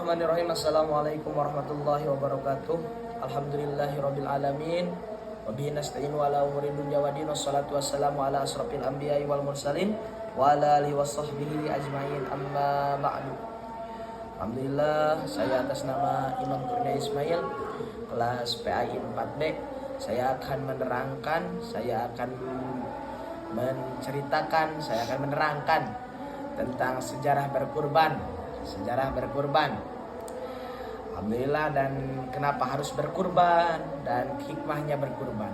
Bismillahirrahmanirrahim. Assalamualaikum warahmatullahi wabarakatuh. Alhamdulillahirabbil alamin. Wa bihi nasta'inu ala umuri dunya wa din. Wassalatu wassalamu ala asrofil anbiya'i wal mursalin wa ala alihi washabbihi ajmain. Amma ba'du. Alhamdulillah, saya atas nama Imam Kurnia Ismail, kelas PAI 4B. Saya akan menerangkan, saya akan menceritakan, saya akan menerangkan tentang sejarah berkurban. Alhamdulillah, dan kenapa harus berkurban dan hikmahnya berkurban.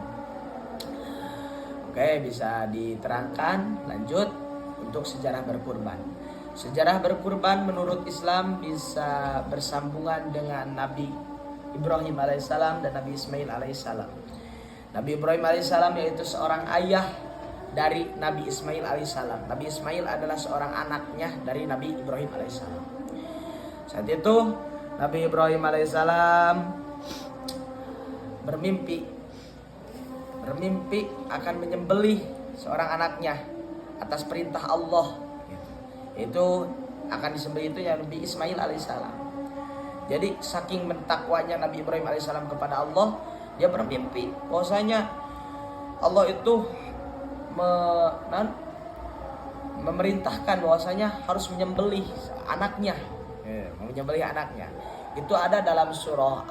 Oke, bisa diterangkan lanjut untuk sejarah berkurban. Sejarah berkurban menurut Islam bisa bersambungan dengan Nabi Ibrahim alaihissalam dan Nabi Ismail alaihissalam. Nabi Ibrahim alaihissalam yaitu seorang ayah dari Nabi Ismail alaihissalam. Nabi Ismail adalah seorang anaknya dari Nabi Ibrahim alaihissalam. Saat itu Nabi Ibrahim alaihissalam bermimpi akan menyembelih seorang anaknya atas perintah Allah. Itu akan disembelih itu ya Nabi Ismail alaihissalam. Jadi saking mentakwanya Nabi Ibrahim alaihissalam kepada Allah, dia bermimpi bahwasanya Allah itu memerintahkan bahwasanya harus menyembelih anaknya. Itu ada dalam surah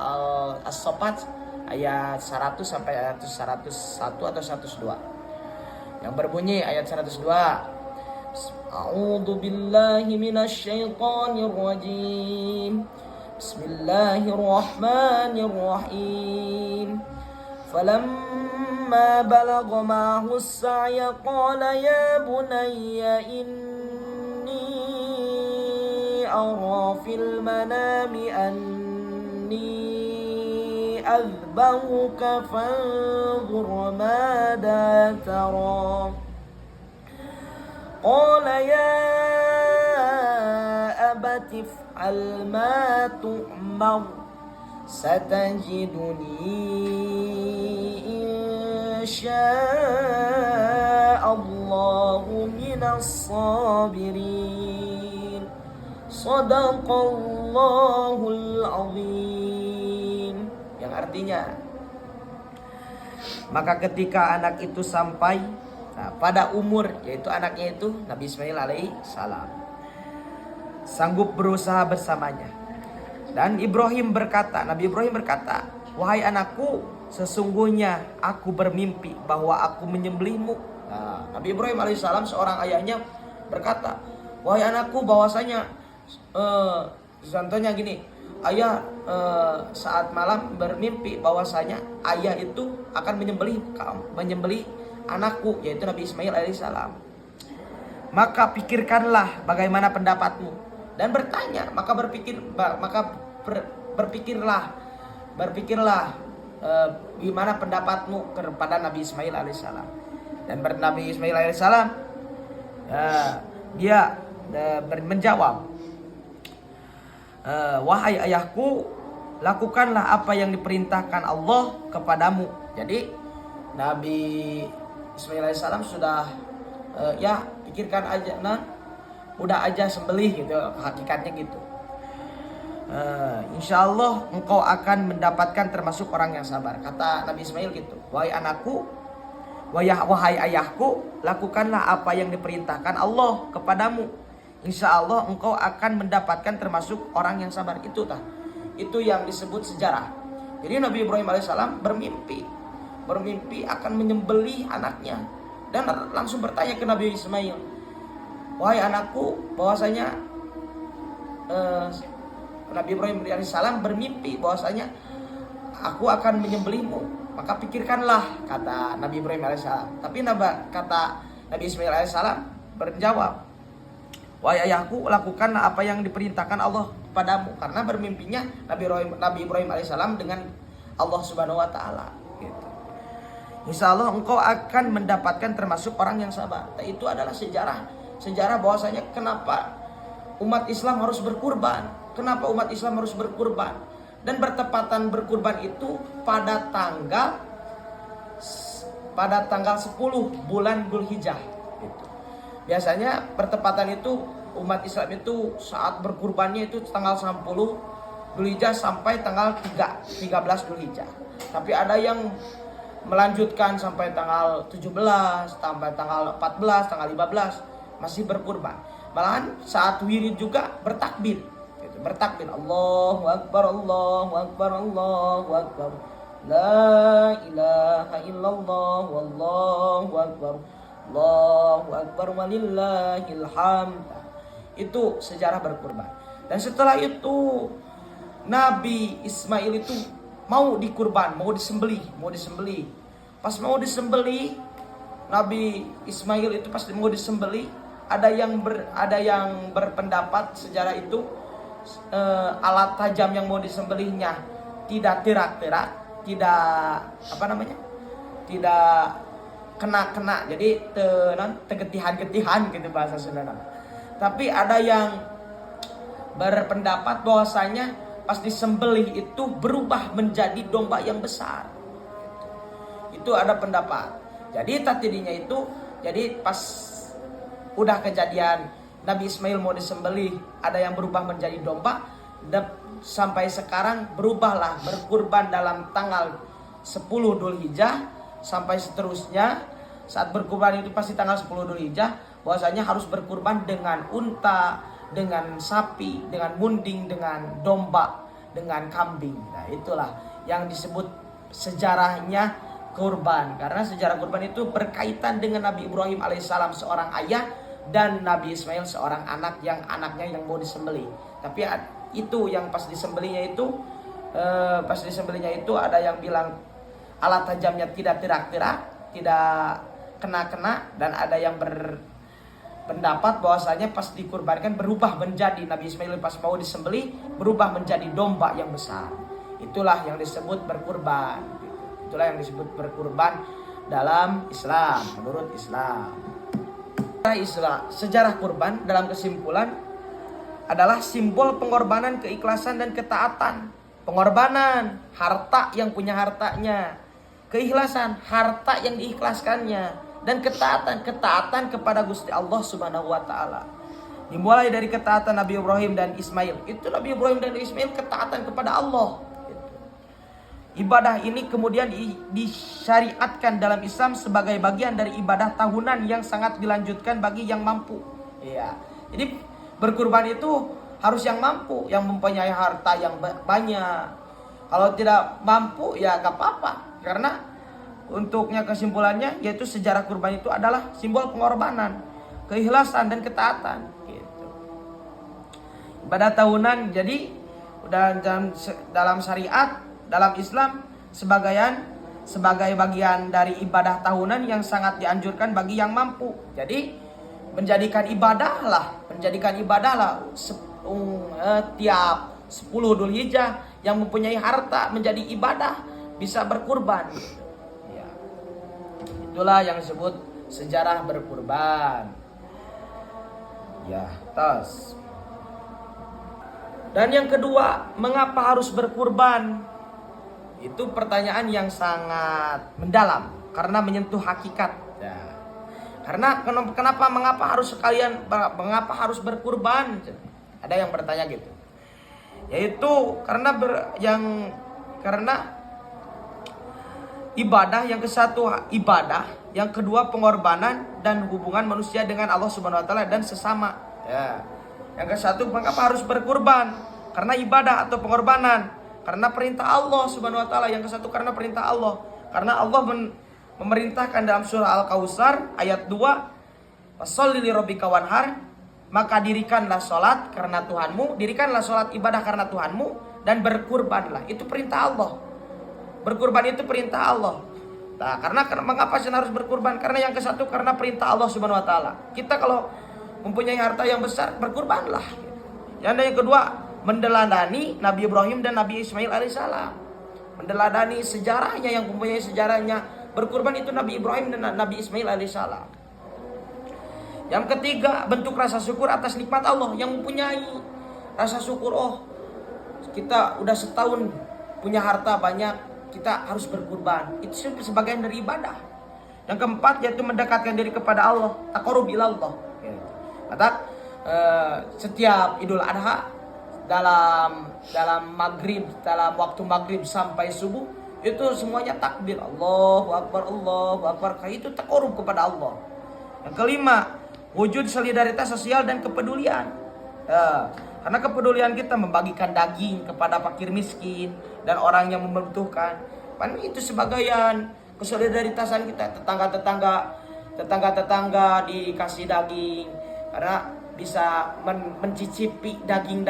As-Saffat ayat 100 sampai ayat 101 atau 102. Yang berbunyi ayat 102. A'udzu billahi minasyaitonir rajim. Bismillahirrahmanirrahim. Falamma balagha ma'ahu as-sa'ya qala ya bunayya أرى في المنام أني أذبحك فانظر ماذا ترى قال يا أبت افعل ما تؤمر ستجدني إن شاء الله من الصابرين. Shadaqallahul azim. Yang artinya, maka ketika anak itu sampai pada umur, yaitu anaknya itu Nabi Ismail alaihissalam, sanggup berusaha bersamanya. Dan Nabi Ibrahim berkata, wahai anakku, sesungguhnya aku bermimpi bahwa aku menyembelihmu. Nabi Ibrahim alaihissalam seorang ayahnya berkata, wahai anakku, bahwasanya contohnya gini, ayah saat malam bermimpi bahwasanya ayah itu akan menyembelih anakku, yaitu Nabi Ismail alaihissalam. Maka pikirkanlah bagaimana pendapatmu dan bertanya, berpikirlah gimana pendapatmu kepada Nabi Ismail alaihissalam. Dan Nabi Ismail alaihissalam dia menjawab, wahai ayahku, lakukanlah apa yang diperintahkan Allah kepadamu. Jadi Nabi Ismail alaihissalam sudah pikirkan aja, udah aja sembelih gitu, hakikatnya gitu. Insya Allah engkau akan mendapatkan termasuk orang yang sabar. Kata Nabi Ismail gitu, wahai anakku, wahai ayahku, lakukanlah apa yang diperintahkan Allah kepadamu. Insya Allah engkau akan mendapatkan termasuk orang yang sabar. Itu yang disebut sejarah. Jadi Nabi Ibrahim alaihissalam bermimpi akan menyembelih anaknya, dan langsung bertanya ke Nabi Ismail, wahai anakku, bahwasanya Nabi Ibrahim alaihissalam bermimpi bahwasanya aku akan menyembelihmu, maka pikirkanlah, kata Nabi Ibrahim alaihissalam. Tapi kata Nabi Ismail alaihissalam berjawab, wahai ayahku, lakukanlah apa yang diperintahkan Allah kepadamu. Karena bermimpinya Nabi Ibrahim alaihissalam dengan Allah subhanahu wa ta'ala gitu. Insya Allah engkau akan mendapatkan termasuk orang yang sabar. Itu adalah sejarah bahwasanya kenapa umat Islam harus berkurban. Dan bertepatan berkurban itu pada tanggal 10 bulan Dzulhijjah gitu. Biasanya bertepatan itu umat Islam itu saat berkurbannya itu tanggal 10 Dzulhijjah sampai tanggal 13 Dzulhijjah. Tapi ada yang melanjutkan sampai tanggal 17, sampai tanggal 14, tanggal 15 masih berkurban. Malahan saat wirid juga bertakbir. Gitu, bertakbir Allahu Akbar, Allahu Akbar, Allahu Akbar. La ilaha illallah wallahu akbar. Allahu akbar walillahil hamd. Itu sejarah berkurban. Dan setelah itu Nabi Ismail itu mau dikurban, mau disembelih. Pas mau disembelih, Nabi Ismail itu pas mau disembelih, ada yang berpendapat sejarah itu alat tajam yang mau disembelihnya tidak terak-terak, tidak kena, jadi tegetihan-getihan gitu bahasa Sunda. Tapi ada yang berpendapat bahwasanya pas disembelih itu berubah menjadi domba yang besar. Itu ada pendapat. Jadi tadinya itu, jadi pas udah kejadian Nabi Ismail mau disembelih, ada yang berubah menjadi domba. Sampai sekarang berubahlah berkurban dalam tanggal 10 Dzulhijjah sampai seterusnya. Saat berkurban itu pasti tanggal 10 Dzulhijjah, bahwasanya harus berkurban dengan unta, dengan sapi, dengan munding, dengan domba, dengan kambing. Nah, itulah yang disebut sejarahnya kurban. Karena sejarah kurban itu berkaitan dengan Nabi Ibrahim alaihissalam seorang ayah dan Nabi Ismail seorang anak yang anaknya yang mau disembelih. Tapi itu yang pas disembelihnya itu ada yang bilang alat tajamnya tidak terak-terak, tidak kena-kena, dan ada yang berpendapat bahwasanya pas dikurbankan berubah menjadi Nabi Ismail pas mau disembelih berubah menjadi domba yang besar. Itulah yang disebut berkurban. Itulah yang disebut berkurban dalam Islam, menurut Islam. Sejarah kurban dalam kesimpulan adalah simbol pengorbanan, keikhlasan, dan ketaatan. Pengorbanan, harta yang punya hartanya. Keikhlasan, harta yang diikhlaskannya. Dan ketaatan kepada Gusti Allah Subhanahu wa Ta'ala. Dimulai dari ketaatan Nabi Ibrahim dan Ismail. Itu Nabi Ibrahim dan Ismail ketaatan kepada Allah. Ibadah ini kemudian disyariatkan dalam Islam sebagai bagian dari ibadah tahunan yang sangat dilanjutkan bagi yang mampu. Iya. Jadi berkurban itu harus yang mampu, yang mempunyai harta yang banyak. Kalau tidak mampu ya gak apa-apa. Karena untuknya kesimpulannya yaitu sejarah kurban itu adalah simbol pengorbanan, keikhlasan, dan ketaatan. Gitu. Ibadah tahunan jadi dalam syariat, dalam Islam sebagai bagian dari ibadah tahunan yang sangat dianjurkan bagi yang mampu. Jadi menjadikan ibadah lah tiap 10 Dzulhijjah yang mempunyai harta menjadi ibadah bisa berkurban. Ya. Itulah yang disebut sejarah berkurban. Ya, tos. Dan yang kedua, mengapa harus berkurban? Itu pertanyaan yang sangat mendalam karena menyentuh hakikat. Ya. Karena mengapa harus berkurban? Ada yang bertanya gitu. Yaitu karena ibadah, yang kesatu ibadah, yang kedua pengorbanan dan hubungan manusia dengan Allah Subhanahu wa Ta'ala dan sesama. Ya. Yang kesatu mengapa harus berkurban? Karena ibadah atau pengorbanan. Karena perintah Allah Subhanahu wa Ta'ala. Yang kesatu karena perintah Allah. Karena Allah memerintahkan dalam surah Al-Kautsar ayat 2, "Fasholli lirabbika wanhar," maka dirikanlah salat karena Tuhanmu, dirikanlah salat ibadah karena Tuhanmu, dan berkurbanlah. Itu perintah Allah. Berkurban itu perintah Allah. Nah, karena mengapa sih harus berkurban? Karena yang kesatu karena perintah Allah Subhanahu wa Ta'ala. Kita kalau mempunyai harta yang besar, berkurbanlah. Yang kedua, mendeladani Nabi Ibrahim dan Nabi Ismail alaihissalam. Mendeladani sejarahnya, yang mempunyai sejarahnya berkurban itu Nabi Ibrahim dan Nabi Ismail alaihissalam. Yang ketiga, bentuk rasa syukur atas nikmat Allah. Yang mempunyai rasa syukur, oh kita udah setahun punya harta banyak, kita harus berkurban. Itu sebagian dari ibadah. Yang keempat yaitu mendekatkan diri kepada Allah, taqarrub ila Allah. Kata setiap Idul Adha dalam maghrib, dalam waktu maghrib sampai subuh itu semuanya takbir, Allahu Akbar, Allahu Akbar. Itu takarub kepada Allah. Yang kelima, wujud solidaritas sosial dan kepedulian. Karena kepedulian kita membagikan daging kepada fakir miskin dan orang yang membutuhkan, itu sebagian kesolidaritasan kita. Tetangga dikasih daging karena bisa mencicipi daging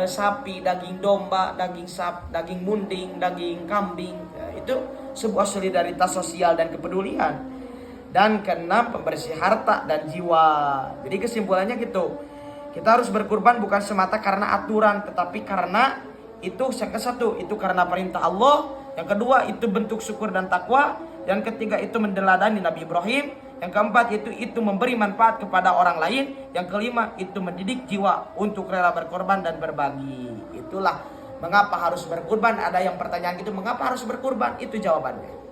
sapi, daging domba, daging munding, daging kambing. Itu sebuah solidaritas sosial dan kepedulian. Dan keenam, pembersih harta dan jiwa. Jadi kesimpulannya gitu, kita harus berkurban bukan semata karena aturan, tetapi karena itu yang kesatu itu karena perintah Allah, yang kedua itu bentuk syukur dan takwa, yang ketiga itu mendeladani Nabi Ibrahim, yang keempat itu memberi manfaat kepada orang lain, yang kelima itu mendidik jiwa untuk rela berkorban dan berbagi. Itulah mengapa harus berkurban. Ada yang pertanyaan gitu, mengapa harus berkurban? Itu jawabannya.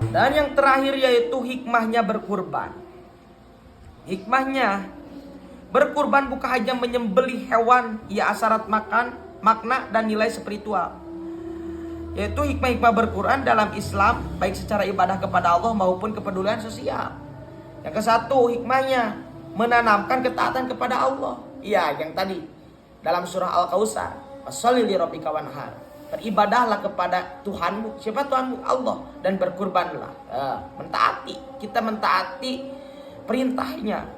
Dan yang terakhir yaitu hikmahnya berkurban. Hikmahnya berkurban bukan hanya menyembelih hewan, ia syarat makna dan nilai spiritual. Yaitu hikmah-hikmah berkurban dalam Islam, baik secara ibadah kepada Allah maupun kepedulian sosial. Yang kesatu, hikmahnya menanamkan ketaatan kepada Allah. Iya, yang tadi dalam surah Al-Kautsar, "Fasholli li rabbika wanhar." Beribadahlah kepada Tuhanmu. Siapa Tuhanmu? Allah. Dan berkurbanlah. Kita mentaati perintahnya.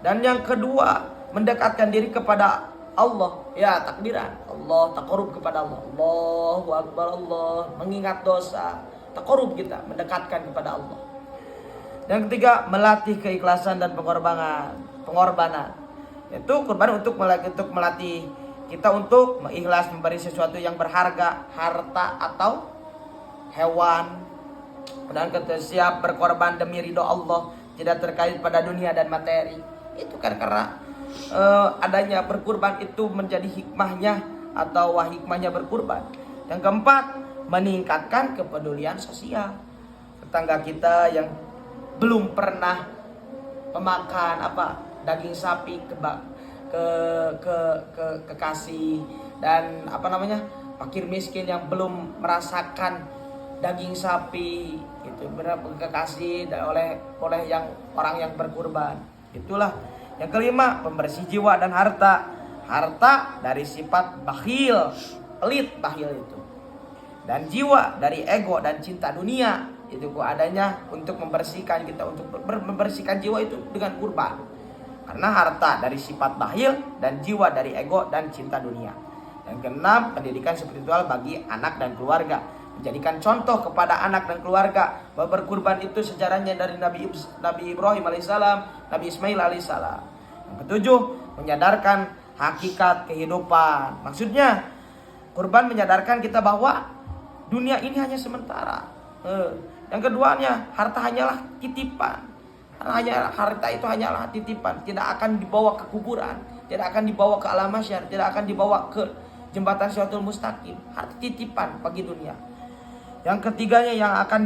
Dan yang kedua, mendekatkan diri kepada Allah. Ya, takbiran. Allah, takarub kepada Allah. Allahu Akbar, Allah. Mengingat dosa. Takarub kita, mendekatkan kepada Allah. Dan ketiga, melatih keikhlasan dan pengorbanan. Itu kurban untuk melatih kita untuk mengikhlas memberi sesuatu yang berharga, harta atau hewan. Dan kita siap berkorban demi ridho Allah, tidak terkait pada dunia dan materi. Itu kan karena adanya berkurban itu menjadi hikmahnya atau hikmahnya berkurban. Yang keempat, meningkatkan kepedulian sosial. Tetangga kita yang belum pernah memakan daging sapi kekasih, dan fakir miskin yang belum merasakan daging sapi itu kekasih oleh yang orang yang berkurban. Itulah yang kelima, pembersih jiwa dan harta dari sifat bakhil, pelit, bakhil itu, dan jiwa dari ego dan cinta dunia. Itu adanya untuk membersihkan kita, untuk membersihkan jiwa itu dengan kurban. Karena harta dari sifat bakhil dan jiwa dari ego dan cinta dunia. Yang keenam, pendidikan spiritual bagi anak dan keluarga. Menjadikan contoh kepada anak dan keluarga bahwa berkurban itu sejarahnya dari Nabi Ibrahim alaihissalam, Nabi Ismail alaihissalam. Yang ketujuh, menyadarkan hakikat kehidupan. Maksudnya, kurban menyadarkan kita bahwa dunia ini hanya sementara. Yang keduanya, harta hanyalah titipan. Harta itu hanyalah titipan, tidak akan dibawa ke kuburan, tidak akan dibawa ke alam mahsyar, tidak akan dibawa ke jembatan Shiratal Mustaqim. Harta titipan bagi dunia. Yang ketiganya yang akan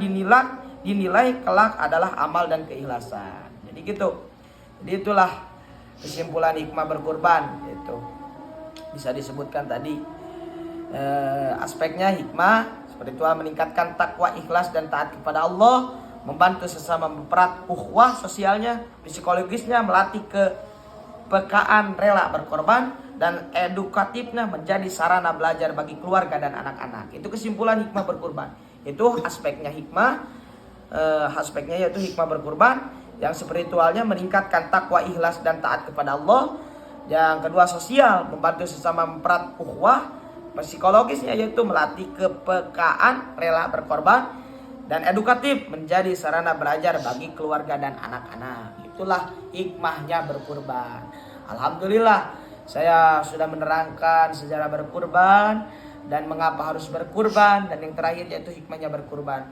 dinilai kelak adalah amal dan keikhlasan. Jadi gitu. Jadi itulah kesimpulan hikmah berkurban. Itu bisa disebutkan tadi aspeknya. Hikmah spiritual meningkatkan takwa, ikhlas dan taat kepada Allah, membantu sesama, mempererat ukhuwah sosialnya, psikologisnya, melatih kepekaan rela berkorban, dan edukatifnya menjadi sarana belajar bagi keluarga dan anak-anak. Itu kesimpulan hikmah berkurban. Itu aspeknya hikmah. Aspeknya yaitu hikmah berkurban. Yang spiritualnya meningkatkan takwa, ikhlas dan taat kepada Allah. Yang kedua sosial, membantu sesama, mempererat ukhuwah. Psikologisnya yaitu melatih kepekaan rela berkorban. Dan edukatif menjadi sarana belajar bagi keluarga dan anak-anak. Itulah hikmahnya berkurban. Alhamdulillah, saya sudah menerangkan sejarah berkurban dan mengapa harus berkurban, dan yang terakhir yaitu hikmahnya berkurban.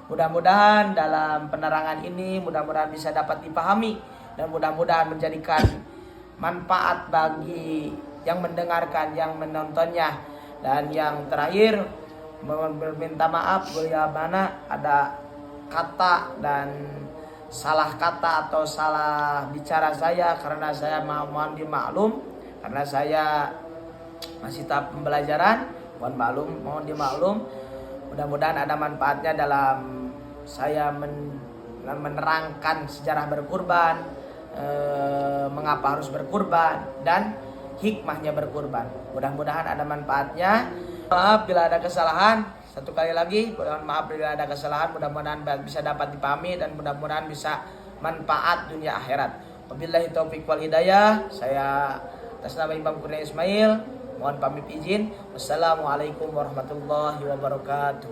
Mudah-mudahan dalam penerangan ini mudah-mudahan bisa dapat dipahami dan mudah-mudahan menjadikan manfaat bagi yang mendengarkan, yang menontonnya. Dan yang terakhir, meminta maaf bila mana ada kata dan salah kata atau salah bicara saya, karena saya mohon dimaklum, karena saya masih tahap pembelajaran, mohon dimaklum. Mudah-mudahan ada manfaatnya dalam saya menerangkan sejarah berkurban, mengapa harus berkurban, dan hikmahnya berkurban. Mudah-mudahan ada manfaatnya. Maaf bila ada kesalahan. Satu kali lagi, mohon maaf bila ada kesalahan. Mudah-mudahan bisa dapat dipahami dan mudah-mudahan bisa manfaat dunia akhirat. Wabillahi taufiq wal hidayah. Saya atas nama Imam Kurnia Ismail mohon pamit izin. Wassalamualaikum warahmatullahi wabarakatuh.